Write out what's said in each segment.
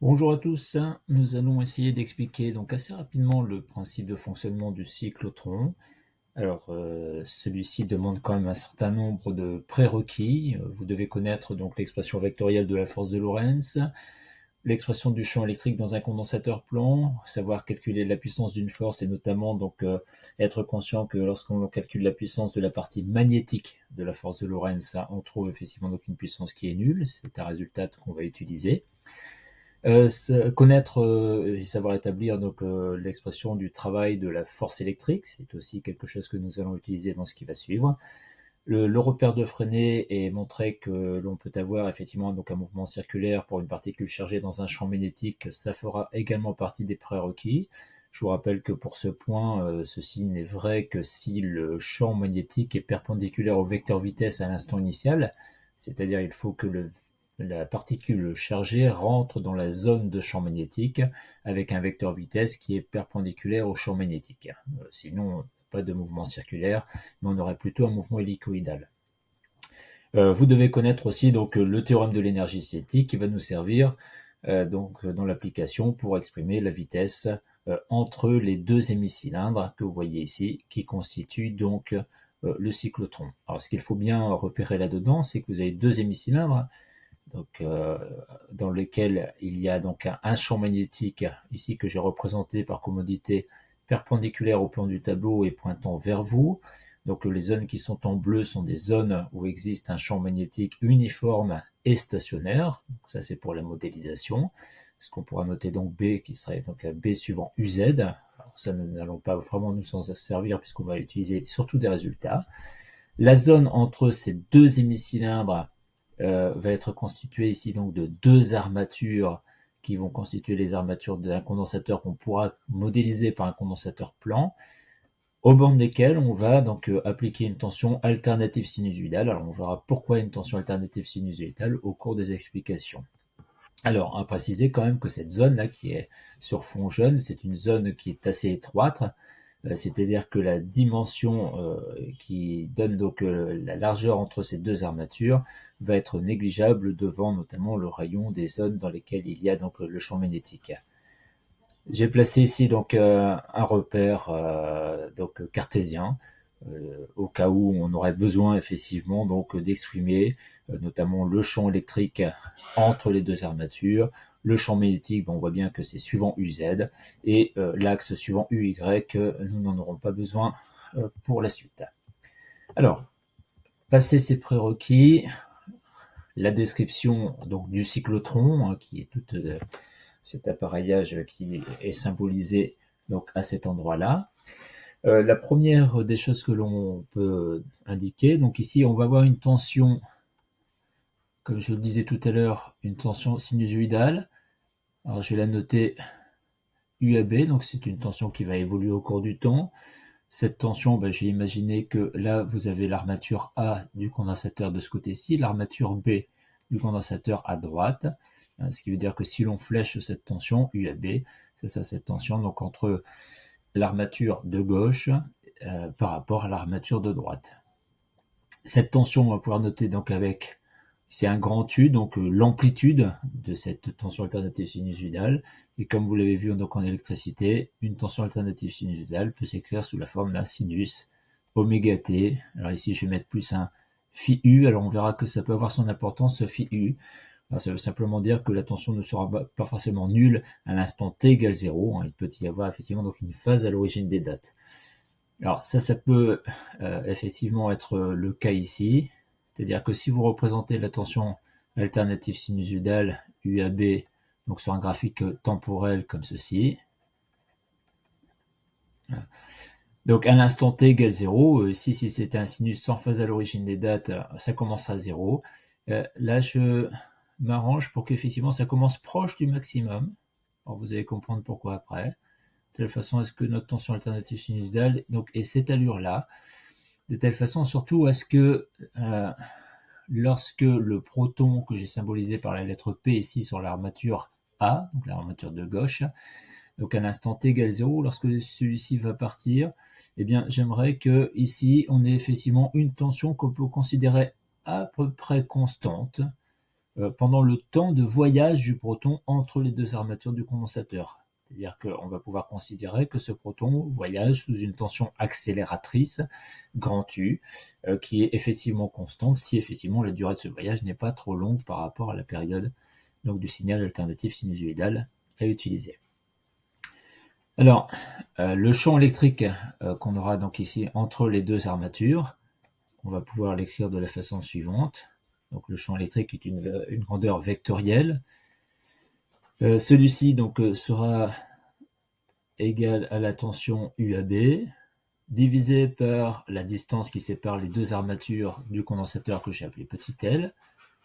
Bonjour à tous, nous allons essayer d'expliquer donc assez rapidement le principe de fonctionnement du cyclotron. Alors, celui-ci demande quand même un certain nombre de prérequis. Vous devez connaître donc l'expression vectorielle de la force de Lorentz, l'expression du champ électrique dans un condensateur plan, savoir calculer la puissance d'une force et notamment donc être conscient que lorsqu'on calcule la puissance de la partie magnétique de la force de Lorentz, on trouve effectivement donc une puissance qui est nulle. C'est un résultat qu'on va utiliser. Connaître et savoir établir donc l'expression du travail de la force électrique, c'est aussi quelque chose que nous allons utiliser dans ce qui va suivre. Le repère de Freinet est montré que l'on peut avoir effectivement donc un mouvement circulaire pour une particule chargée dans un champ magnétique. Ça fera également partie des prérequis. Je vous rappelle que pour ce point, ceci n'est vrai que si le champ magnétique est perpendiculaire au vecteur vitesse à l'instant initial, c'est-à-dire il faut que la particule chargée rentre dans la zone de champ magnétique avec un vecteur vitesse qui est perpendiculaire au champ magnétique. Sinon, pas de mouvement circulaire, mais on aurait plutôt un mouvement hélicoïdal. Vous devez connaître aussi donc le théorème de l'énergie cinétique qui va nous servir donc dans l'application pour exprimer la vitesse entre les deux hémicylindres que vous voyez ici, qui constituent donc le cyclotron. Alors ce qu'il faut bien repérer là-dedans, c'est que vous avez deux hémicylindres, donc dans lesquels il y a donc un champ magnétique ici que j'ai représenté par commodité perpendiculaire au plan du tableau et pointant vers vous. Donc les zones qui sont en bleu sont des zones où existe un champ magnétique uniforme et stationnaire. Donc ça c'est pour la modélisation. Ce qu'on pourra noter donc B qui serait donc B suivant UZ. Alors ça nous n'allons pas vraiment nous en servir puisqu'on va utiliser surtout des résultats. La zone entre ces deux hémicylindres va être constituée ici donc de deux armatures qui vont constituer les armatures d'un condensateur qu'on pourra modéliser par un condensateur plan, aux bornes desquelles on va donc appliquer une tension alternative sinusoïdale. Alors on verra pourquoi une tension alternative sinusoïdale au cours des explications. Alors, à préciser quand même que cette zone-là qui est sur fond jaune, c'est une zone qui est assez étroite, c'est-à-dire que la dimension qui donne donc la largeur entre ces deux armatures va être négligeable devant notamment le rayon des zones dans lesquelles il y a donc le champ magnétique. J'ai placé ici donc un repère donc cartésien au cas où on aurait besoin effectivement donc d'exprimer notamment le champ électrique entre les deux armatures. Le champ magnétique, on voit bien que c'est suivant UZ, et l'axe suivant UY, nous n'en aurons pas besoin pour la suite. Alors, passer ces prérequis, la description donc du cyclotron, qui est tout cet appareillage qui est symbolisé donc à cet endroit-là. La première des choses que l'on peut indiquer, donc ici on va avoir une tension, comme je le disais tout à l'heure, une tension sinusoïdale. Alors je vais la noter UAB, donc c'est une tension qui va évoluer au cours du temps. Cette tension, j'ai imaginé que là vous avez l'armature A du condensateur de ce côté-ci, l'armature B du condensateur à droite, ce qui veut dire que si l'on flèche cette tension UAB, c'est ça cette tension donc entre l'armature de gauche par rapport à l'armature de droite. Cette tension, on va pouvoir noter donc avec, c'est un grand U, donc l'amplitude de cette tension alternative sinusoïdale. Et comme vous l'avez vu donc en électricité, une tension alternative sinusoïdale peut s'écrire sous la forme d'un sinus oméga t. Alors ici, je vais mettre plus un phi u. Alors on verra que ça peut avoir son importance, ce phi u. Alors, ça veut simplement dire que la tension ne sera pas forcément nulle à l'instant t égale 0. Il peut y avoir effectivement donc une phase à l'origine des dates. Alors ça peut effectivement être le cas ici. C'est-à-dire que si vous représentez la tension alternative sinusoïdale UAB donc sur un graphique temporel comme ceci, donc à l'instant t égale 0, ici si c'était un sinus sans phase à l'origine des dates, ça commence à 0. Là je m'arrange pour qu'effectivement ça commence proche du maximum. Alors vous allez comprendre pourquoi après. De telle façon à ce que notre tension alternative sinusoïdale donc, ait cette allure-là. De telle façon surtout à ce que lorsque le proton que j'ai symbolisé par la lettre P ici sur l'armature A, donc l'armature de gauche, donc à l'instant t égale 0, lorsque celui-ci va partir, eh bien j'aimerais que ici on ait effectivement une tension qu'on peut considérer à peu près constante, pendant le temps de voyage du proton entre les deux armatures du condensateur. C'est-à-dire qu'on va pouvoir considérer que ce proton voyage sous une tension accélératrice, grand U, qui est effectivement constante si effectivement la durée de ce voyage n'est pas trop longue par rapport à la période donc, du signal alternatif sinusoïdal à utiliser. Alors, le champ électrique qu'on aura donc ici entre les deux armatures, on va pouvoir l'écrire de la façon suivante. Donc le champ électrique est une grandeur vectorielle. Celui-ci donc sera égal à la tension UAB divisé par la distance qui sépare les deux armatures du condensateur que j'ai appelé petit l,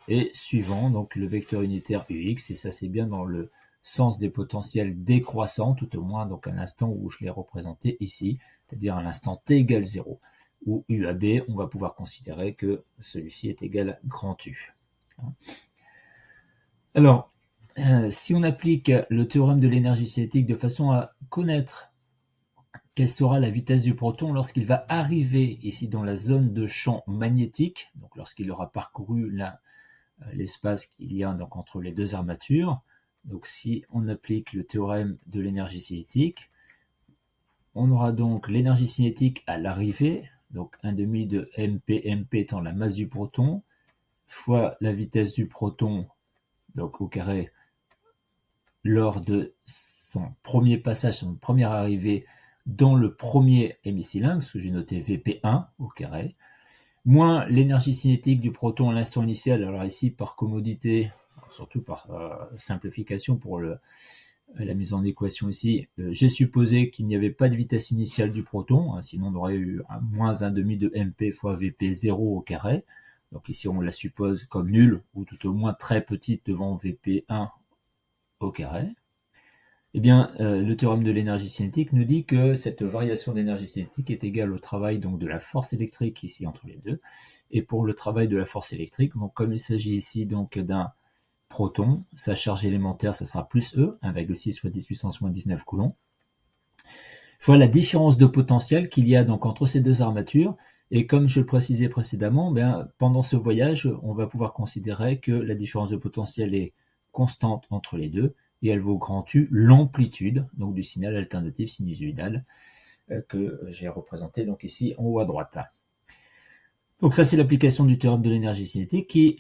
et suivant donc le vecteur unitaire UX, et ça c'est bien dans le sens des potentiels décroissants, tout au moins donc à l'instant où je l'ai représenté ici, c'est-à-dire à l'instant t égale 0, où UAB, on va pouvoir considérer que celui-ci est égal à grand U. Alors, si on applique le théorème de l'énergie cinétique de façon à connaître quelle sera la vitesse du proton lorsqu'il va arriver ici dans la zone de champ magnétique, donc lorsqu'il aura parcouru l'espace qu'il y a donc entre les deux armatures. Donc si on applique le théorème de l'énergie cinétique, on aura donc l'énergie cinétique à l'arrivée, donc 1/2 de MP étant la masse du proton, fois la vitesse du proton, donc au carré, lors de son premier passage, son première arrivée dans le premier hémicylindre, ce que j'ai noté Vp1 au carré, moins l'énergie cinétique du proton à l'instant initial. Alors ici, par commodité, surtout par simplification pour la mise en équation ici, j'ai supposé qu'il n'y avait pas de vitesse initiale du proton, hein, sinon on aurait eu moins 1/2 de MP fois Vp0 au carré. Donc ici, on la suppose comme nulle, ou tout au moins très petite devant Vp1 au carré. Eh bien, le théorème de l'énergie cinétique nous dit que cette variation d'énergie cinétique est égale au travail donc, de la force électrique ici entre les deux. Et pour le travail de la force électrique, donc, comme il s'agit ici donc d'un proton, sa charge élémentaire, ça sera plus E, 1,6 fois 10 puissance moins 19 coulombs, fois la différence de potentiel qu'il y a donc entre ces deux armatures. Et comme je le précisais précédemment, pendant ce voyage, on va pouvoir considérer que la différence de potentiel est constante entre les deux, et elle vaut grand U l'amplitude donc du signal alternatif sinusoïdal que j'ai représenté donc ici en haut à droite. Donc ça c'est l'application du théorème de l'énergie cinétique qui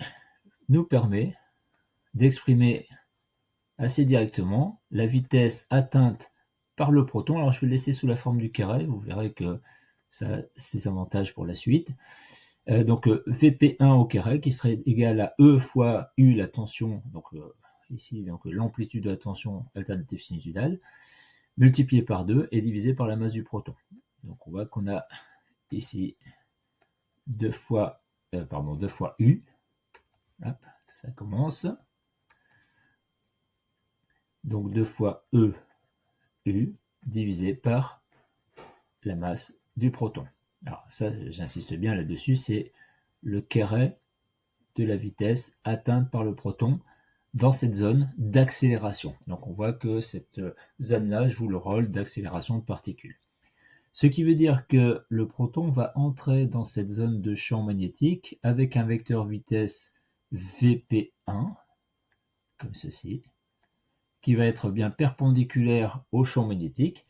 nous permet d'exprimer assez directement la vitesse atteinte par le proton. Alors je vais le laisser sous la forme du carré, vous verrez que ça a ses avantages pour la suite. Donc Vp1 au carré qui serait égal à E fois U la tension, donc ici donc l'amplitude de la tension alternative sinusoïdale, multiplié par 2 et divisé par la masse du proton. Donc on voit qu'on a ici 2 fois U. Hop, ça commence. Donc 2 fois E U divisé par la masse du proton. Alors ça, j'insiste bien là-dessus, c'est le carré de la vitesse atteinte par le proton dans cette zone d'accélération. Donc on voit que cette zone-là joue le rôle d'accélération de particules. Ce qui veut dire que le proton va entrer dans cette zone de champ magnétique avec un vecteur vitesse Vp1, comme ceci, qui va être bien perpendiculaire au champ magnétique.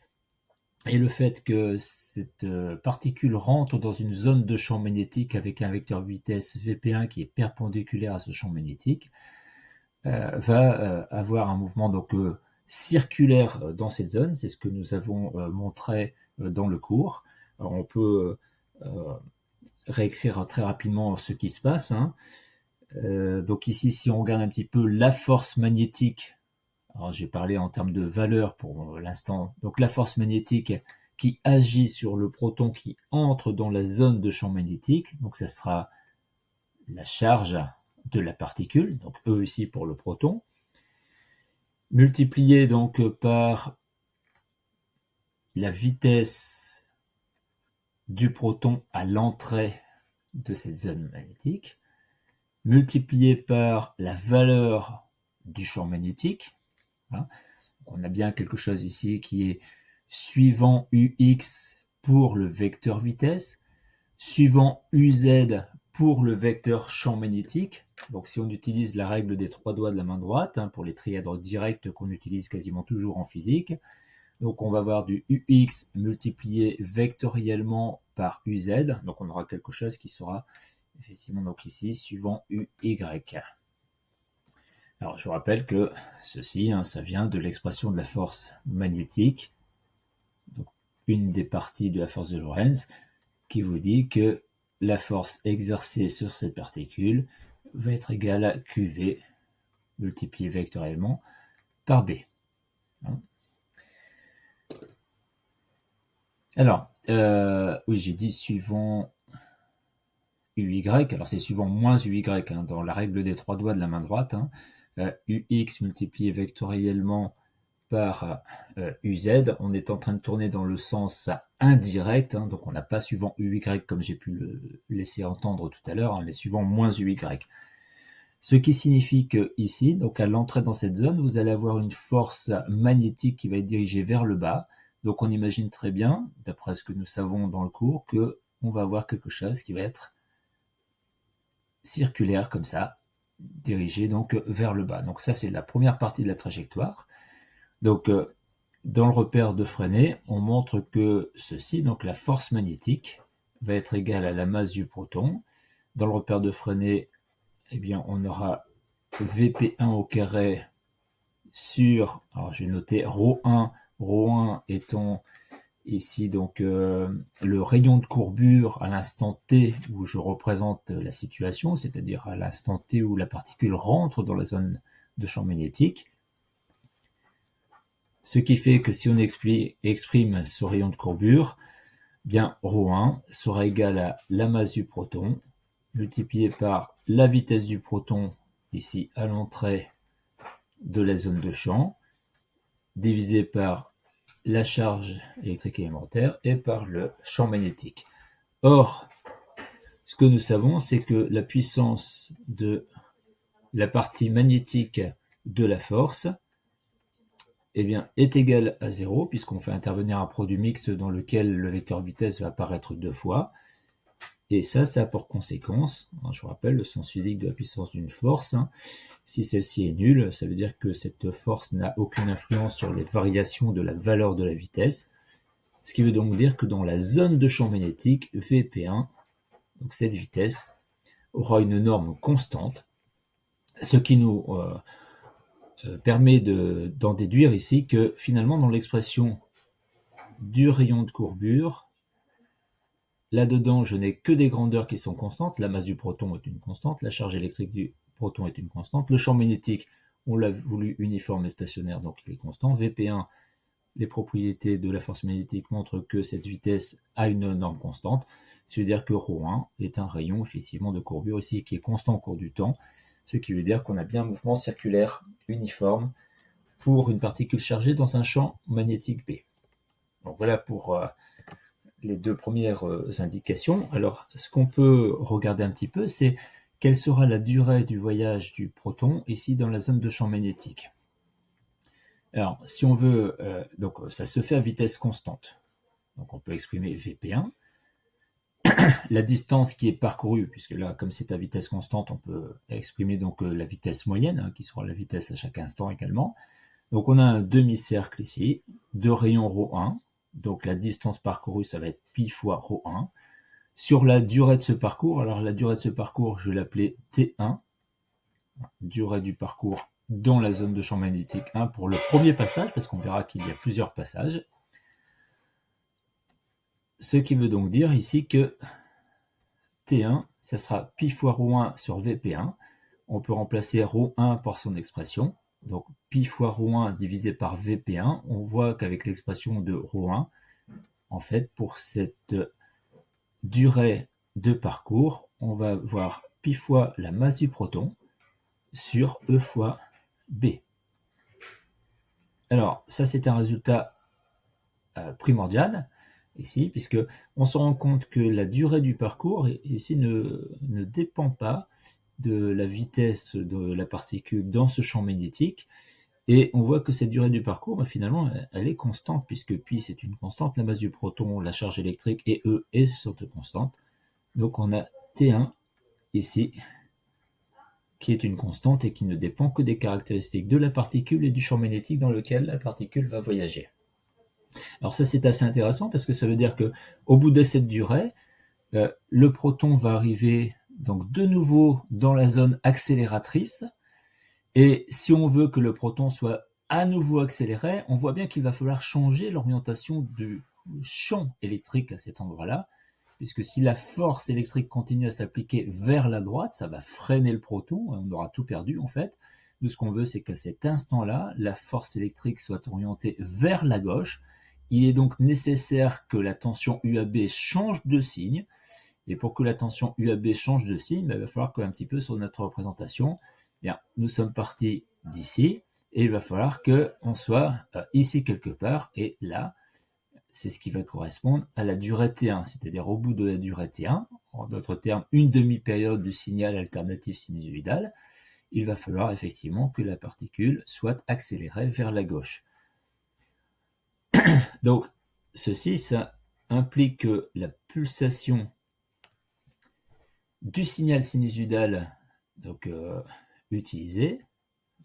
Et le fait que cette particule rentre dans une zone de champ magnétique avec un vecteur vitesse Vp1 qui est perpendiculaire à ce champ magnétique, va avoir un mouvement donc circulaire dans cette zone. C'est ce que nous avons montré dans le cours. Alors, on peut réécrire très rapidement ce qui se passe. Donc ici, si on regarde un petit peu la force magnétique, alors j'ai parlé en termes de valeur pour l'instant, donc la force magnétique qui agit sur le proton qui entre dans la zone de champ magnétique, donc ça sera la charge de la particule, donc E ici pour le proton, multiplié donc par la vitesse du proton à l'entrée de cette zone magnétique, multiplié par la valeur du champ magnétique. Donc on a bien quelque chose ici qui est suivant UX pour le vecteur vitesse, suivant UZ pour le vecteur champ magnétique, donc si on utilise la règle des 3 doigts de la main droite, pour les trièdres directs qu'on utilise quasiment toujours en physique, donc on va avoir du UX multiplié vectoriellement par UZ, donc on aura quelque chose qui sera effectivement donc ici suivant UY. Alors je vous rappelle que ceci, ça vient de l'expression de la force magnétique, donc une des parties de la force de Lorentz, qui vous dit que la force exercée sur cette particule va être égale à QV multiplié vectoriellement par B. Alors, oui, j'ai dit suivant UY, alors c'est suivant moins UY, dans la règle des 3 doigts de la main droite, UX multiplié vectoriellement par UZ, on est en train de tourner dans le sens indirect, donc on n'a pas suivant UY comme j'ai pu le laisser entendre tout à l'heure, mais suivant moins UY. Ce qui signifie que ici, donc à l'entrée dans cette zone, vous allez avoir une force magnétique qui va être dirigée vers le bas. Donc on imagine très bien, d'après ce que nous savons dans le cours, qu'on va avoir quelque chose qui va être circulaire comme ça, dirigé donc vers le bas. Donc ça c'est la première partie de la trajectoire. Donc dans le repère de Freinet, on montre que ceci, donc la force magnétique, va être égale à la masse du proton. Dans le repère de Freinet, eh bien, on aura Vp1 au carré sur, alors je vais noter ρ1 étant ici donc le rayon de courbure à l'instant t où je représente la situation, c'est-à-dire à l'instant t où la particule rentre dans la zone de champ magnétique. Ce qui fait que si on exprime ce rayon de courbure, bien ρ1 sera égal à la masse du proton multiplié par la vitesse du proton ici à l'entrée de la zone de champ, divisé par la charge électrique élémentaire et par le champ magnétique. Or, ce que nous savons, c'est que la puissance de la partie magnétique de la force eh bien, est égale à 0, puisqu'on fait intervenir un produit mixte dans lequel le vecteur vitesse va apparaître 2 fois. Et ça a pour conséquence, je vous rappelle le sens physique de la puissance d'une force, si celle-ci est nulle, ça veut dire que cette force n'a aucune influence sur les variations de la valeur de la vitesse, ce qui veut donc dire que dans la zone de champ magnétique, Vp1, donc cette vitesse, aura une norme constante, ce qui nous permet d'en déduire ici que finalement dans l'expression du rayon de courbure, là-dedans, je n'ai que des grandeurs qui sont constantes. La masse du proton est une constante, la charge électrique du proton est une constante. Le champ magnétique, on l'a voulu uniforme et stationnaire, donc il est constant. Vp1, les propriétés de la force magnétique montrent que cette vitesse a une norme constante. C'est-à-dire que ρ1 est un rayon effectivement de courbure ici qui est constant au cours du temps, ce qui veut dire qu'on a bien un mouvement circulaire uniforme pour une particule chargée dans un champ magnétique B. Donc voilà pour les deux premières indications. Alors, ce qu'on peut regarder un petit peu, c'est quelle sera la durée du voyage du proton ici dans la zone de champ magnétique. Alors, si on veut, donc ça se fait à vitesse constante. Donc, on peut exprimer Vp1. La distance qui est parcourue, puisque là, comme c'est à vitesse constante, on peut exprimer donc la vitesse moyenne, qui sera la vitesse à chaque instant également. Donc, on a un demi-cercle ici, de rayon ρ1. Donc la distance parcourue, ça va être pi fois ρ1. Sur la durée de ce parcours, alors la durée de ce parcours, je vais l'appeler T1, durée du parcours dans la zone de champ magnétique 1 pour le premier passage, parce qu'on verra qu'il y a plusieurs passages. Ce qui veut donc dire ici que T1, ça sera pi fois ρ1 sur Vp1. On peut remplacer ρ1 par son expression. Donc pi fois ρ1 divisé par Vp1, on voit qu'avec l'expression de ρ1, en fait, pour cette durée de parcours, on va voir pi fois la masse du proton sur E fois B. Alors, ça c'est un résultat primordial ici, puisque on se rend compte que la durée du parcours ici ne dépend pas de la vitesse de la particule dans ce champ magnétique, et on voit que cette durée du parcours, finalement, elle est constante, puisque pi c'est une constante, la masse du proton, la charge électrique et E sont constantes. Donc on a T1 ici, qui est une constante et qui ne dépend que des caractéristiques de la particule et du champ magnétique dans lequel la particule va voyager. Alors ça, c'est assez intéressant parce que ça veut dire que au bout de cette durée, le proton va arriver donc de nouveau dans la zone accélératrice. Et si on veut que le proton soit à nouveau accéléré, on voit bien qu'il va falloir changer l'orientation du champ électrique à cet endroit-là, puisque si la force électrique continue à s'appliquer vers la droite, ça va freiner le proton, on aura tout perdu en fait. Nous, ce qu'on veut, c'est qu'à cet instant-là, la force électrique soit orientée vers la gauche. Il est donc nécessaire que la tension UAB change de signe. Et pour que la tension UAB change de signe, il va falloir qu'un petit peu sur notre représentation, bien, nous sommes partis d'ici, et il va falloir qu'on soit ici quelque part, et là, c'est ce qui va correspondre à la durée T1, c'est-à-dire au bout de la durée T1, en d'autres termes, une demi-période du signal alternatif sinusoïdal, il va falloir effectivement que la particule soit accélérée vers la gauche. Donc, ceci, ça implique que la pulsation du signal sinusoïdal donc, utilisé,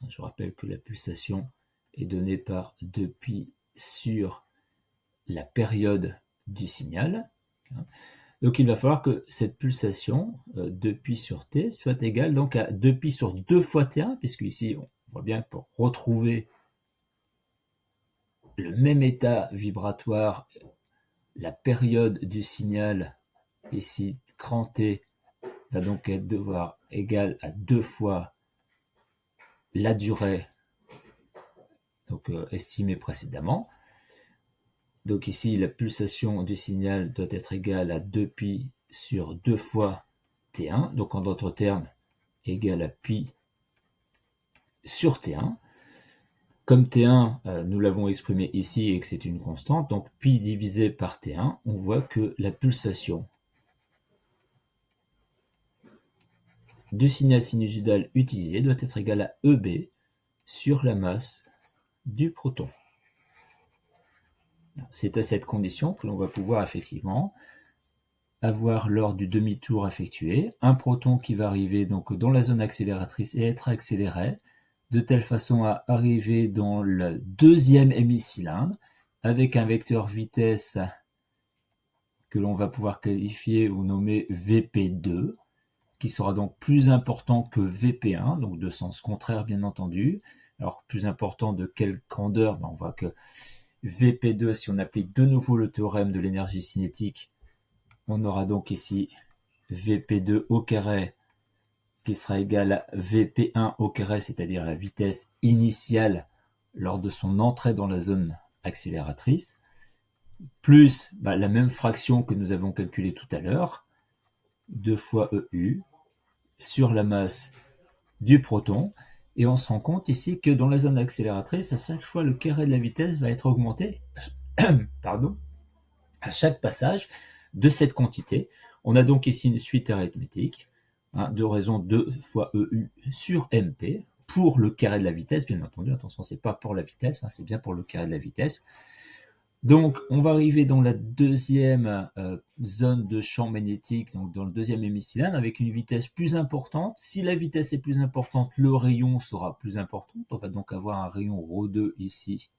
je rappelle que la pulsation est donnée par 2π sur la période du signal. Donc il va falloir que cette pulsation 2π sur t soit égale donc à 2π sur 2 fois t1, puisque ici on voit bien que pour retrouver le même état vibratoire, la période du signal, ici grand t, va donc devoir égale à 2 fois la durée donc, estimée précédemment. Donc ici, la pulsation du signal doit être égale à 2π sur 2 fois t1, donc en d'autres termes, égale à π sur t1. Comme t1, nous l'avons exprimé ici et que c'est une constante, donc π divisé par t1, on voit que la pulsation du signal sinusoïdal utilisé doit être égale à EB sur la masse du proton. C'est à cette condition que l'on va pouvoir effectivement avoir lors du demi-tour effectué un proton qui va arriver donc dans la zone accélératrice et être accéléré de telle façon à arriver dans le deuxième hémicylindre avec un vecteur vitesse que l'on va pouvoir qualifier ou nommer VP2, qui sera donc plus important que VP1, donc de sens contraire bien entendu. Alors plus important de quelle grandeur? On voit que VP2, si on applique de nouveau le théorème de l'énergie cinétique, on aura donc ici VP2 au carré qui sera égal à VP1 au carré, c'est-à-dire la vitesse initiale lors de son entrée dans la zone accélératrice, plus la même fraction que nous avons calculée tout à l'heure, 2 fois EU, sur la masse du proton. Et on se rend compte ici que dans la zone accélératrice, à chaque fois, le carré de la vitesse va être augmenté pardon, à chaque passage de cette quantité. On a donc ici une suite arithmétique de raison 2 fois EU sur MP pour le carré de la vitesse, bien entendu. Attention, c'est pas pour la vitesse, c'est bien pour le carré de la vitesse. Donc, on va arriver dans la deuxième zone de champ magnétique, donc dans le deuxième hémicylindre, avec une vitesse plus importante. Si la vitesse est plus importante, le rayon sera plus important. On va donc avoir un rayon ρ2 ici.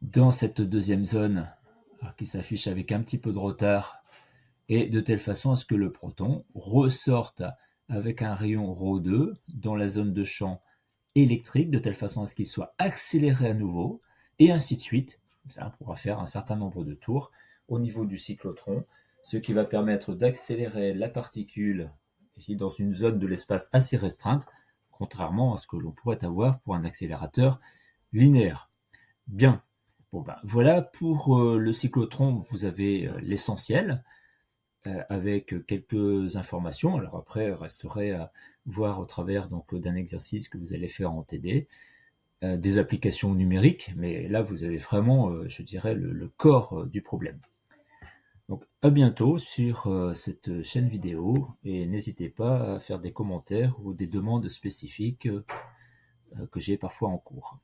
Dans cette deuxième zone, qui s'affiche avec un petit peu de retard, et de telle façon à ce que le proton ressorte avec un rayon ρ2 dans la zone de champ électrique, de telle façon à ce qu'il soit accéléré à nouveau, et ainsi de suite. Ça, on pourra faire un certain nombre de tours au niveau du cyclotron, ce qui va permettre d'accélérer la particule ici dans une zone de l'espace assez restreinte, contrairement à ce que l'on pourrait avoir pour un accélérateur linéaire. Bien, voilà pour le cyclotron, vous avez l'essentiel. Avec quelques informations. Alors après, il resterait à voir au travers d'un exercice que vous allez faire en TD, des applications numériques, mais là, vous avez vraiment, je dirais, le corps du problème. Donc, à bientôt sur cette chaîne vidéo, et n'hésitez pas à faire des commentaires ou des demandes spécifiques que j'ai parfois en cours.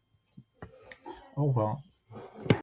Au revoir.